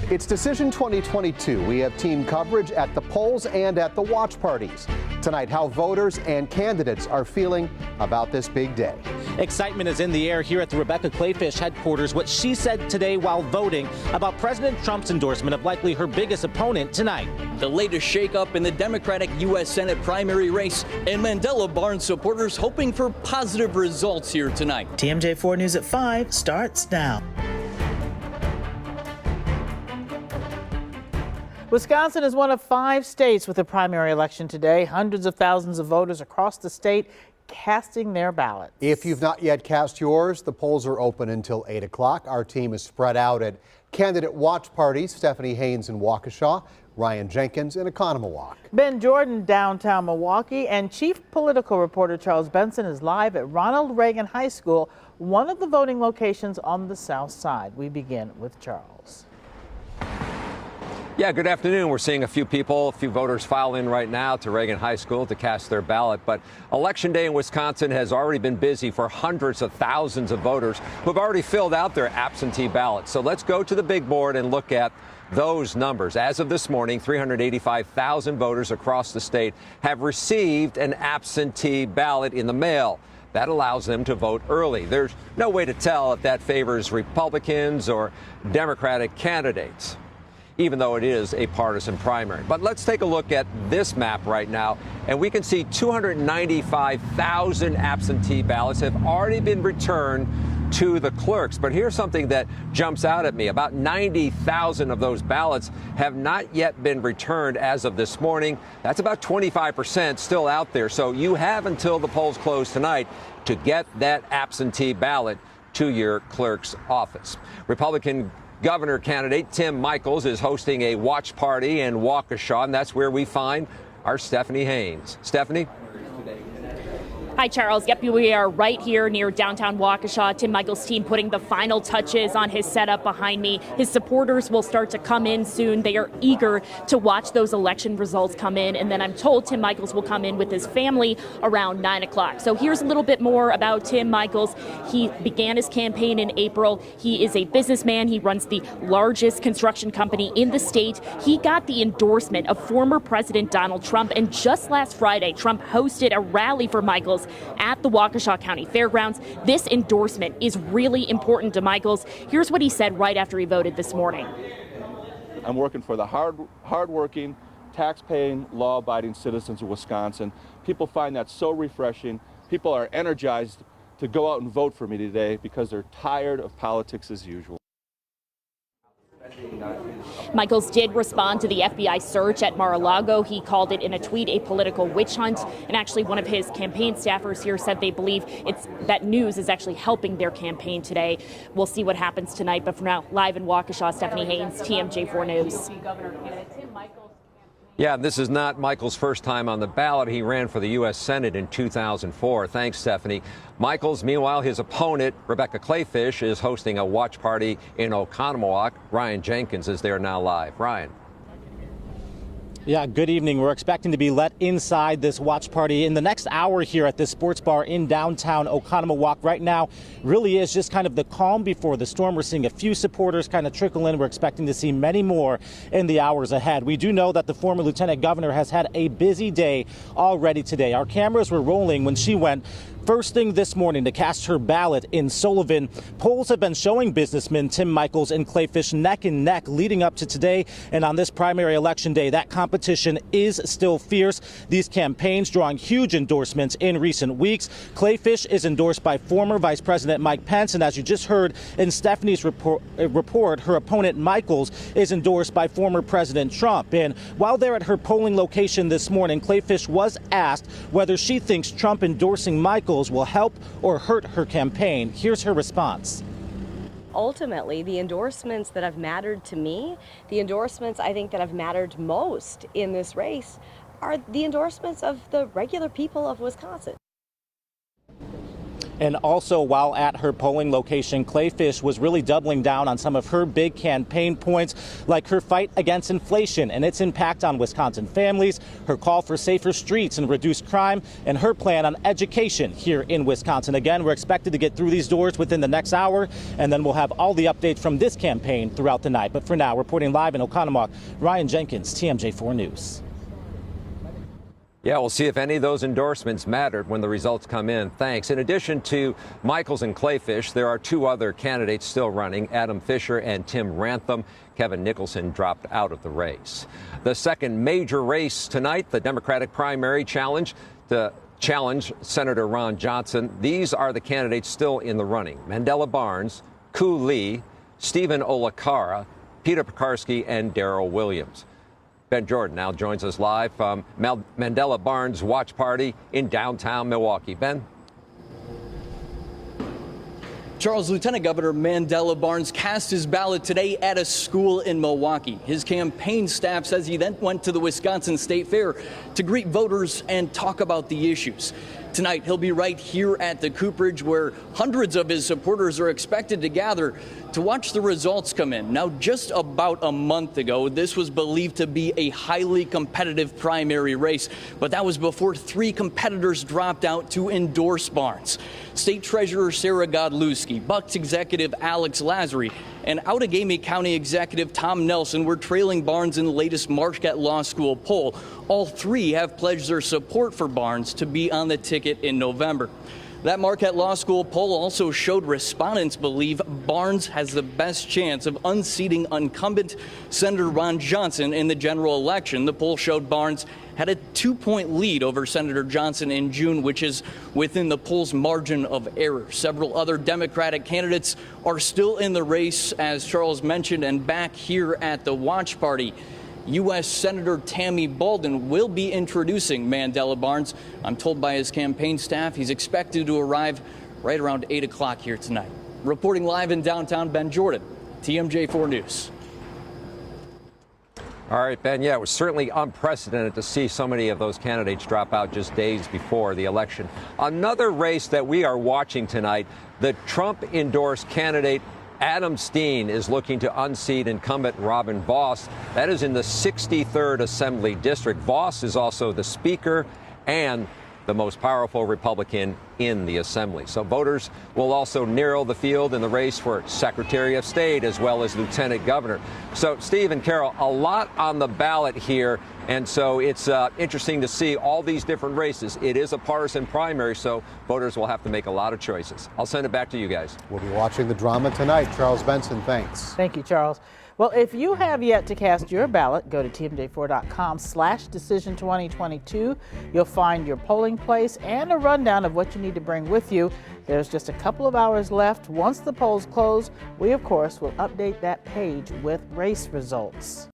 It's Decision 2022. We have team coverage at the polls and at the watch parties. Tonight, how voters and candidates are feeling about this big day. Excitement is in the air here at the Rebecca Clayfish headquarters. What she said today while voting about President Trump's endorsement of likely her biggest opponent tonight. The latest shakeup in the Democratic U.S. Senate primary race, and Mandela Barnes supporters hoping for positive results here tonight. TMJ4 News at 5 starts now. Wisconsin is one of 5 states with a primary election today. Hundreds of thousands of voters across the state casting their ballots. If you've not yet cast yours, the polls are open until 8 o'clock. Our team is spread out at candidate watch parties. Stephanie Haynes in Waukesha, Ryan Jenkins in Oconomowoc. Ben Jordan downtown Milwaukee, and chief political reporter Charles Benson is live at Ronald Reagan High School, one of the voting locations on the south side. We begin with Charles. Yeah, good afternoon. We're seeing a few voters file in right now to Reagan High School to cast their ballot. But Election Day in Wisconsin has already been busy for hundreds of thousands of voters who have already filled out their absentee ballots. So let's go to the big board and look at those numbers. As of this morning, 385,000 voters across the state have received an absentee ballot in the mail. That allows them to vote early. There's no way to tell if that favors Republicans or Democratic candidates, even though it is a partisan primary. But let's take a look at this map right now, and we can see 295,000 absentee ballots have already been returned to the clerks. But here's something that jumps out at me. About 90,000 of those ballots have not yet been returned as of this morning. That's about 25% still out there. So you have until the polls close tonight to get that absentee ballot to your clerk's office. Republican Governor candidate Tim Michels is hosting a watch party in Waukesha, and that's where we find our Stephanie Haynes. Stephanie? Hi, Charles. Yep, we are right here near downtown Waukesha. Tim Michels' team putting the final touches on his setup behind me. His supporters will start to come in soon. They are eager to watch those election results come in. And then I'm told Tim Michels will come in with his family around 9 o'clock. So here's a little bit more about Tim Michels. He began his campaign in April. He is a businessman. He runs the largest construction company in the state. He got the endorsement of former President Donald Trump. And just last Friday, Trump hosted a rally for Michels at the Waukesha County Fairgrounds. This endorsement is really important to Michels. Here's what he said right after he voted this morning. I'm working for the hard-working, tax-paying, law-abiding citizens of Wisconsin. People find that so refreshing. People are energized to go out and vote for me today because they're tired of politics as usual. Michels did respond to the FBI search at Mar-a-Lago. He called it in a tweet a political witch hunt. And actually one of his campaign staffers here said they believe that news is actually helping their campaign today. We'll see what happens tonight. But for now, live in Waukesha, Stephanie Haynes, TMJ4 News. Yeah, this is not Michels' first time on the ballot. He ran for the U.S. Senate in 2004. Thanks, Stephanie. Michels, meanwhile, his opponent, Rebecca Clayfish, is hosting a watch party in Oconomowoc. Ryan Jenkins is there now live. Ryan. Yeah, good evening. We're expecting to be let inside this watch party in the next hour here at this sports bar in downtown Oconomowoc. Right now really is just kind of the calm before the storm. We're seeing a few supporters kind of trickle in. We're expecting to see many more in the hours ahead. We do know that the former lieutenant governor has had a busy day already today. Our cameras were rolling when she went first thing this morning to cast her ballot in Sullivan. Polls have been showing businessman Tim Michels and Clayfish neck and neck leading up to today. And on this primary election day, that competition is still fierce. These campaigns drawing huge endorsements in recent weeks. Clayfish is endorsed by former Vice President Mike Pence. And as you just heard in Stephanie's report, her opponent Michels is endorsed by former President Trump. And while they're at her polling location this morning, Clayfish was asked whether she thinks Trump endorsing Michels will help or hurt her campaign. Here's her response. Ultimately, the endorsements that have mattered to me, the endorsements I think that have mattered most in this race, are the endorsements of the regular people of Wisconsin. And also, while at her polling location, Clayfish was really doubling down on some of her big campaign points, like her fight against inflation and its impact on Wisconsin families, her call for safer streets and reduced crime, and her plan on education here in Wisconsin. Again, we're expected to get through these doors within the next hour, and then we'll have all the updates from this campaign throughout the night. But for now, reporting live in Oconomowoc, Ryan Jenkins, TMJ4 News. Yeah, we'll see if any of those endorsements mattered when the results come in. Thanks. In addition to Michaels and Clayfish, there are two other candidates still running, Adam Fisher and Tim Rantham. Kevin Nicholson dropped out of the race. The second major race tonight, the Democratic primary challenge to challenge Senator Ron Johnson. These are the candidates still in the running: Mandela Barnes, Ku Lee, Stephen Olakara, Peter Pekarsky, and Darrell Williams. Ben Jordan now joins us live from Mandela Barnes' watch party in downtown Milwaukee. Ben? Charles, Lieutenant Governor Mandela Barnes cast his ballot today at a school in Milwaukee. His campaign staff says he then went to the Wisconsin State Fair to greet voters and talk about the issues. Tonight, he'll be right here at the Cooperage, where hundreds of his supporters are expected to gather to watch the results come in. Now, just about a month ago, this was believed to be a highly competitive primary race, but that was before three competitors dropped out to endorse Barnes. State Treasurer Sarah Godlewski, Bucks executive Alex Lazary, and Outagamie County Executive Tom Nelson were trailing Barnes in the latest Marquette Law School poll. All three have pledged their support for Barnes to be on the ticket in November. That Marquette Law School poll also showed respondents believe Barnes has the best chance of unseating incumbent Senator Ron Johnson in the general election. The poll showed Barnes had a 2-point lead over Senator Johnson in June, which is within the poll's margin of error. Several other Democratic candidates are still in the race, as Charles mentioned, and back here at the watch party, U.S. Senator Tammy Baldwin will be introducing Mandela Barnes. I'm told by his campaign staff he's expected to arrive right around 8 o'clock here tonight. Reporting live in downtown, Ben Jordan, TMJ4 News. All right, Ben, yeah, it was certainly unprecedented to see so many of those candidates drop out just days before the election. Another race that we are watching tonight, the Trump-endorsed candidate Adam Steen is looking to unseat incumbent Robin Vos. That is in the 63rd Assembly District. Vos is also the Speaker and the most powerful Republican in the Assembly. So voters will also narrow the field in the race for Secretary of State as well as Lieutenant Governor. So, Steve and Carol, a lot on the ballot here. And so it's interesting to see all these different races. It is a partisan primary, so voters will have to make a lot of choices. I'll send it back to you guys. We'll be watching the drama tonight. Charles Benson, thanks. Thank you, Charles. Well, if you have yet to cast your ballot, go to tmj4.com/decision2022. You'll find your polling place and a rundown of what you need to bring with you. There's just a couple of hours left. Once the polls close, we, of course, will update that page with race results.